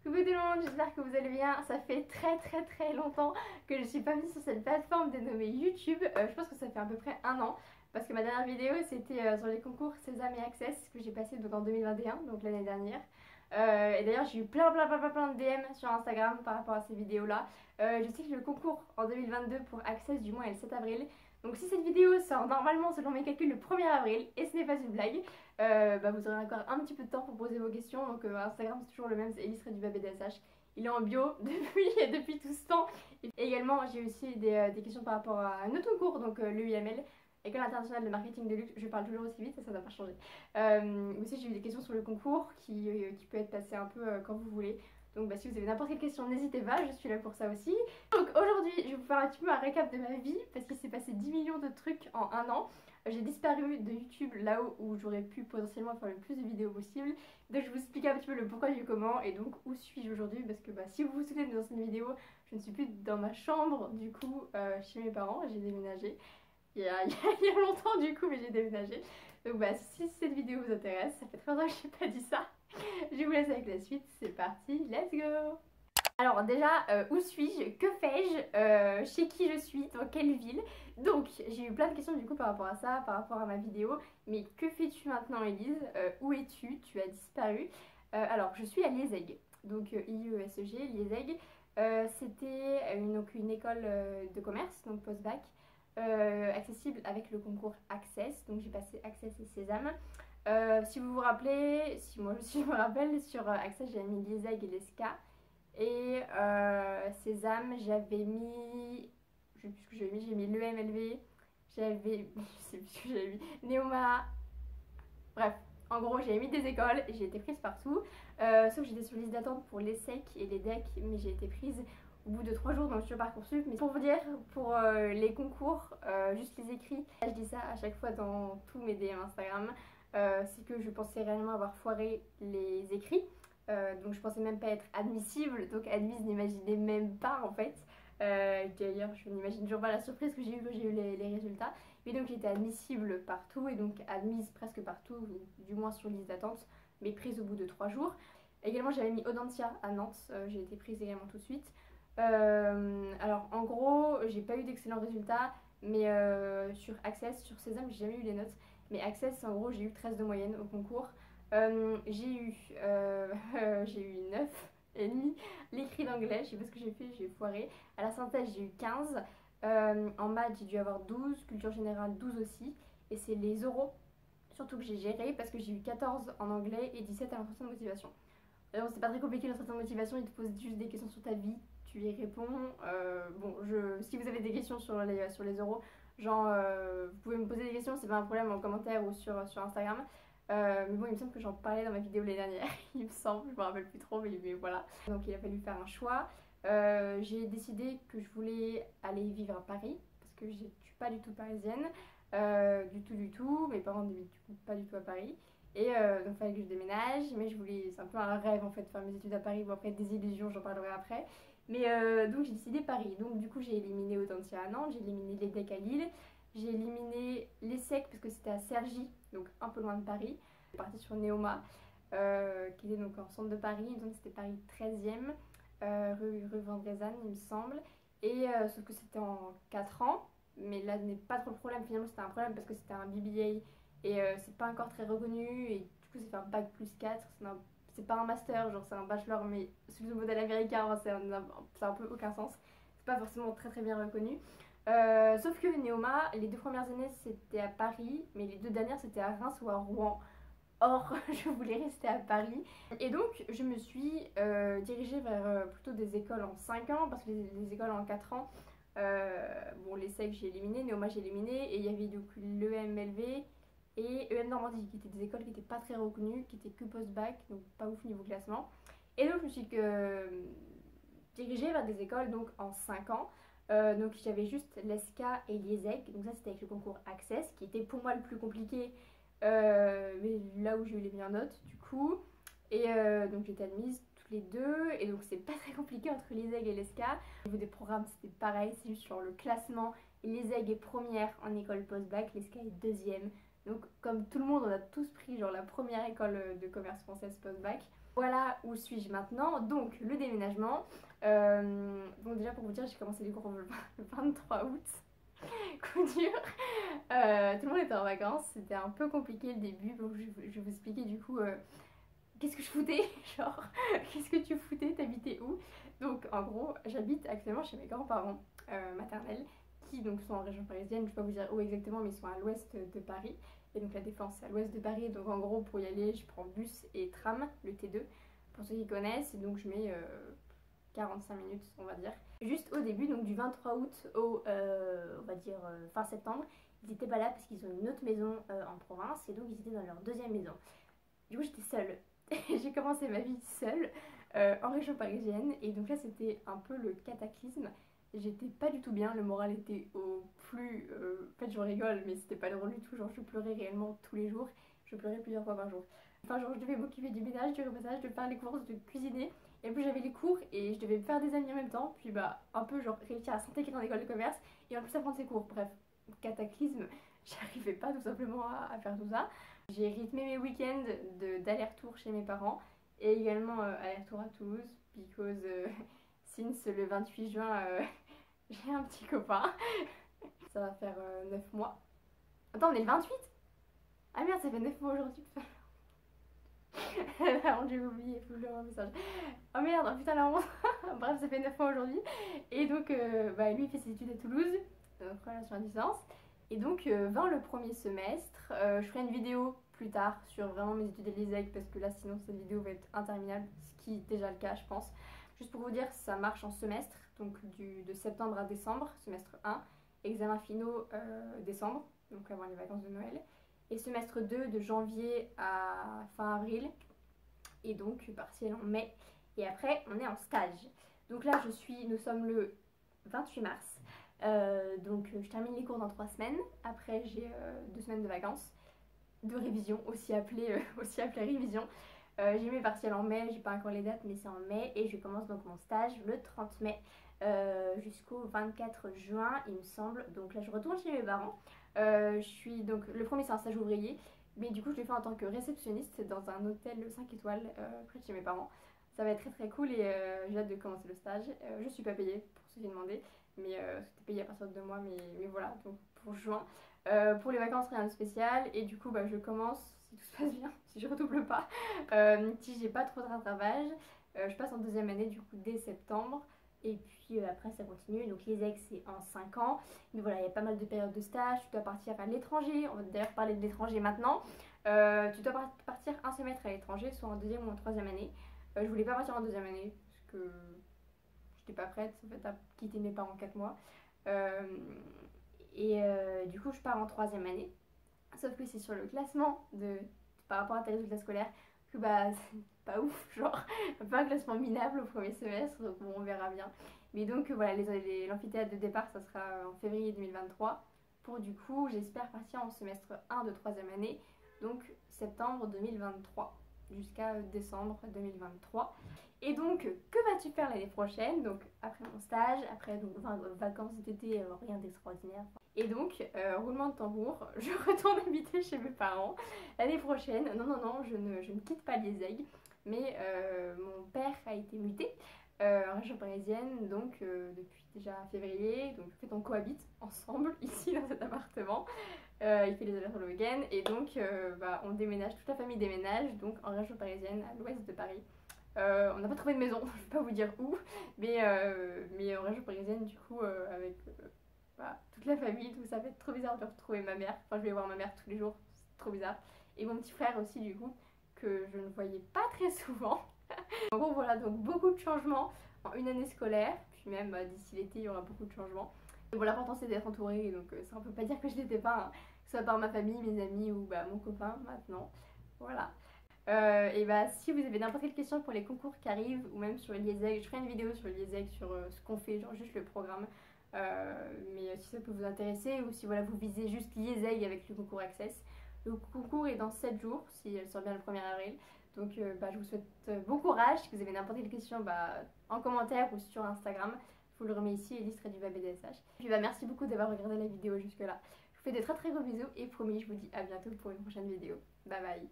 Coucou tout le monde, j'espère que vous allez bien. Ça fait très longtemps que je suis pas mise sur cette plateforme dénommée YouTube. Je pense que ça fait à peu près un an. Parce que ma dernière vidéo c'était sur les concours Sésame et Access que j'ai passé donc en 2021, donc l'année dernière. Et d'ailleurs j'ai eu plein de DM sur Instagram par rapport à ces vidéos là. Je sais que le concours en 2022 pour Access du moins est le 7 avril. Donc si cette vidéo sort normalement selon mes calculs le 1er avril, et ce n'est pas une blague, vous aurez encore un petit peu de temps pour poser vos questions. Donc Instagram c'est toujours le même, c'est Elise Redduva BDSH. Il est en bio depuis tout ce temps. Et également j'ai aussi des questions par rapport à un autre concours, donc l'EIML, École internationale de marketing de luxe. Je parle toujours aussi vite, ça ne doit pas changer. Aussi j'ai eu des questions sur le concours qui peut être passé un peu quand vous voulez. Donc si vous avez n'importe quelle question, n'hésitez pas, je suis là pour ça aussi. Donc aujourd'hui, je vais vous faire un petit peu un récap de ma vie parce qu'il s'est passé 10 millions de trucs en un an. J'ai disparu de YouTube là où j'aurais pu potentiellement faire le plus de vidéos possible. Donc je vous explique un petit peu le pourquoi du comment et donc où suis-je aujourd'hui parce que si vous vous souvenez de mes anciennes vidéos, je ne suis plus dans ma chambre du coup chez mes parents, j'ai déménagé. Il y a longtemps du coup mais j'ai déménagé. Donc si cette vidéo vous intéresse, ça fait très longtemps que je n'ai pas dit ça. Je vous laisse avec la suite, c'est parti, let's go! Alors déjà, où suis-je? Que fais-je? Chez qui je suis? Dans quelle ville? Donc j'ai eu plein de questions du coup par rapport à ça, par rapport à ma vidéo. Mais que fais-tu maintenant Elise? Où es-tu? Tu as disparu. Alors je suis à Liezeg, donc IESEG, Liezeg. C'était donc une école de commerce, donc post-bac, accessible avec le concours Access. Donc j'ai passé Access et Sésame. Si vous vous rappelez, si moi je me rappelle, sur Access j'avais mis Liezeg et l'ESCA. Et Sésame, j'avais mis. Je sais plus ce que j'avais mis, j'ai mis l'EMLV, j'avais. Je sais plus ce que j'avais mis. Neoma. Bref, en gros, j'avais mis des écoles et j'ai été prise partout. Sauf que j'étais sur liste d'attente pour les SEC et les DEC, mais j'ai été prise au bout de 3 jours donc sur Parcoursup. Mais pour vous dire, pour les concours, juste les écrits, je dis ça à chaque fois dans tous mes DM Instagram, c'est que je pensais réellement avoir foiré les écrits. Donc je pensais même pas être admissible, donc admise n'imaginait même pas en fait. D'ailleurs je n'imagine toujours pas la surprise que j'ai eu quand j'ai eu les résultats. Mais donc j'étais admissible partout et donc admise presque partout, du moins sur liste d'attente, mais prise au bout de 3 jours. Également j'avais mis Audentia à Nantes, j'ai été prise également tout de suite. Alors en gros j'ai pas eu d'excellents résultats, mais sur Access, sur Sésame j'ai jamais eu les notes. Mais Access en gros j'ai eu 13 de moyenne au concours. J'ai eu 9 et demi. L'écrit d'anglais, je sais pas ce que j'ai fait, j'ai foiré. À la synthèse, j'ai eu 15. En maths, j'ai dû avoir 12. Culture générale, 12 aussi. Et c'est les oraux, surtout que j'ai géré parce que j'ai eu 14 en anglais et 17 à l'entretien de motivation. Alors, c'est pas très compliqué l'entretien de motivation, il te pose juste des questions sur ta vie, tu y réponds. Si vous avez des questions sur les oraux, genre vous pouvez me poser des questions, c'est pas un problème en commentaire ou sur Instagram. Mais bon, il me semble que j'en parlais dans ma vidéo l'année dernière, il me semble, je me rappelle plus trop, mais voilà. Donc il a fallu faire un choix. J'ai décidé que je voulais aller vivre à Paris, parce que je suis pas du tout parisienne, du tout. Mes parents n'habitent du coup pas du tout à Paris. Et donc il fallait que je déménage, mais c'est un peu un rêve en fait de faire mes études à Paris. Bon après des illusions, j'en parlerai après. Mais donc j'ai décidé Paris. Donc du coup j'ai éliminé Audentia à Nantes, j'ai éliminé les DEC à Lille. J'ai éliminé les SEC parce que c'était à Cergy, donc un peu loin de Paris. Je suis partie sur Neoma, qui était donc en centre de Paris, donc c'était Paris 13e, rue Vendrézanne, il me semble. Et sauf que c'était en 4 ans, mais là n'est pas trop le problème. Finalement, c'était un problème parce que c'était un BBA et c'est pas encore très reconnu. Et du coup, c'est fait un bac plus 4. C'est pas un master, genre c'est un bachelor, mais sous le modèle américain, ça a un peu aucun sens. C'est pas forcément très bien reconnu. Sauf que Neoma, les 2 premières années c'était à Paris, mais les 2 dernières c'était à Reims ou à Rouen. Or, je voulais rester à Paris. Et donc, je me suis dirigée vers plutôt des écoles en 5 ans, parce que les écoles en 4 ans, les SEC j'ai éliminé, Neoma j'ai éliminé, et il y avait donc l'EMLV et EM Normandie, qui étaient des écoles qui n'étaient pas très reconnues, qui étaient que post-bac, donc pas ouf niveau classement. Et donc, je me suis dirigée vers des écoles donc en 5 ans. Donc j'avais juste l'ESCA et l'IESEG, donc ça c'était avec le concours Access, qui était pour moi le plus compliqué, mais là où j'ai eu les meilleures notes du coup. Et donc j'étais admise toutes les deux, et donc c'est pas très compliqué entre l'IESEG et l'ESCA. Au niveau des programmes c'était pareil, c'est juste sur le classement, l'IESEG est première en école post-bac, l'ESCA est deuxième. Donc comme tout le monde, on a tous pris genre la première école de commerce française post-bac. Voilà où suis-je maintenant. Donc le déménagement. Donc déjà pour vous dire, j'ai commencé les cours le 23 août. Coup dur. Tout le monde était en vacances, c'était un peu compliqué le début. Donc je vais vous expliquer du coup qu'est-ce que je foutais. Genre, qu'est-ce que tu foutais, t'habitais où? Donc en gros, j'habite actuellement chez mes grands-parents maternels qui donc sont en région parisienne. Je ne vais pas vous dire où exactement, mais ils sont à l'ouest de Paris. Et donc la Défense c'est à l'ouest de Paris. Donc en gros, pour y aller, je prends bus et tram, le T2, pour ceux qui connaissent. Et donc je mets 45 minutes, on va dire. Juste au début, donc du 23 août au, on va dire, fin septembre, ils étaient pas là parce qu'ils ont une autre maison en province et donc ils étaient dans leur deuxième maison. Du coup, j'étais seule. J'ai commencé ma vie seule en région parisienne et donc là, c'était un peu le cataclysme. J'étais pas du tout bien, le moral était au plus... En fait, je rigole, mais c'était pas drôle du tout. Genre, je pleurais réellement tous les jours. Je pleurais plusieurs fois par jour. Enfin, genre, je devais m'occuper du ménage, du repassage, de faire les courses, de cuisiner. Et en plus, j'avais les cours et je devais me faire des amis en même temps. Puis, bah, un peu, genre, réussir à s'intégrer en école de commerce et en plus apprendre ses cours. Bref, cataclysme. J'arrivais pas tout simplement à faire tout ça. J'ai rythmé mes week-ends d'aller-retour chez mes parents et également aller-retour à Toulouse. Because since le 28 juin, j'ai un petit copain. Ça va faire 9 mois. Attends, on est le 28? Ah merde, ça fait 9 mois aujourd'hui. La honte, j'ai oublié, faut que je lui envoie un message. Oh merde, oh putain la honte. Bref, ça fait 9 mois aujourd'hui. Et donc, bah, lui il fait ses études à Toulouse, relation à distance. Et donc, vers le premier semestre, je ferai une vidéo plus tard sur vraiment mes études à l'ISEG parce que là sinon cette vidéo va être interminable, ce qui est déjà le cas je pense. Juste pour vous dire, ça marche en semestre, donc de septembre à décembre, semestre 1, examens finaux décembre, donc avant les vacances de Noël, et semestre 2 de janvier à fin avril, et donc partiel en mai, et après on est en stage. Donc là nous sommes le 28 mars, donc je termine les cours dans 3 semaines, après j'ai 2 semaines de vacances, de révision, aussi appelée révision. J'ai mes partiels en mai, j'ai pas encore les dates mais c'est en mai et je commence donc mon stage le 30 mai jusqu'au 24 juin il me semble. Donc là je retourne chez mes parents. Je suis donc le premier c'est un stage ouvrier mais du coup je l'ai fait en tant que réceptionniste dans un hôtel 5 étoiles près de chez mes parents. Ça va être très très cool et j'ai hâte de commencer le stage. Je suis pas payée pour ceux qui demandaient mais c'était payé à partir de 2 mois mais voilà donc pour juin. Pour les vacances, rien de spécial. Et du coup, bah, je commence, si tout se passe bien, si je redouble pas, si j'ai pas trop de rattrapage. Je passe en deuxième année, du coup, dès septembre. Et puis après, ça continue. Donc, les ex, c'est en 5 ans. Mais voilà, il y a pas mal de périodes de stage. Tu dois partir à l'étranger. On va d'ailleurs parler de l'étranger maintenant. Tu dois partir un semestre à l'étranger, soit en deuxième ou en troisième année. Je voulais pas partir en deuxième année parce que j'étais pas prête en fait, à quitter mes parents 4 mois. Et du coup, je pars en troisième année. Sauf que c'est sur le classement par rapport à tes résultats scolaires que bah c'est pas ouf, genre pas un classement minable au premier semestre, donc bon, on verra bien. Mais donc voilà, l'amphithéâtre de départ, ça sera en février 2023. Pour du coup, j'espère partir en semestre 1 de troisième année, donc septembre 2023 jusqu'à décembre 2023. Et donc, que vas-tu faire l'année prochaine? Donc, après mon stage, après donc, vacances d'été, rien d'extraordinaire. Et donc, roulement de tambour, je retourne habiter chez mes parents l'année prochaine. Non, je ne quitte pas l'ISEG, mais mon père a été muté en région parisienne, donc depuis déjà février. Donc, en fait, on cohabite ensemble ici dans cet appartement. Il fait les allers-retours le week-end et donc bah, on déménage, toute la famille déménage donc en région parisienne, à l'ouest de Paris. On n'a pas trouvé de maison, je ne vais pas vous dire où, mais en région parisienne, du coup, avec bah, toute la famille, tout ça va être trop bizarre de retrouver ma mère. Enfin, je vais voir ma mère tous les jours, c'est trop bizarre. Et mon petit frère aussi, du coup, que je ne voyais pas très souvent. En gros, voilà, donc beaucoup de changements en une année scolaire, puis même d'ici l'été, il y aura beaucoup de changements. Et bon, l'important c'est d'être entourée, donc ça on peut pas dire que je l'étais pas, hein, que ce soit par ma famille, mes amis ou bah, mon copain maintenant. Voilà. Et bah si vous avez n'importe quelle question pour les concours qui arrivent ou même sur l'IESEG, je ferai une vidéo sur l'IESEG sur ce qu'on fait, genre juste le programme. Mais si ça peut vous intéresser ou si voilà, vous visez juste l'IESEG avec le concours Access. Le concours est dans 7 jours, si elle sort bien le 1er avril. Donc bah, je vous souhaite bon courage. Si vous avez n'importe quelle question, bah, en commentaire ou sur Instagram, je vous le remets ici, Elise Reduva BDSH. Et puis bah, merci beaucoup d'avoir regardé la vidéo jusque là. Je vous fais de très très gros bisous et promis, je vous dis à bientôt pour une prochaine vidéo. Bye bye.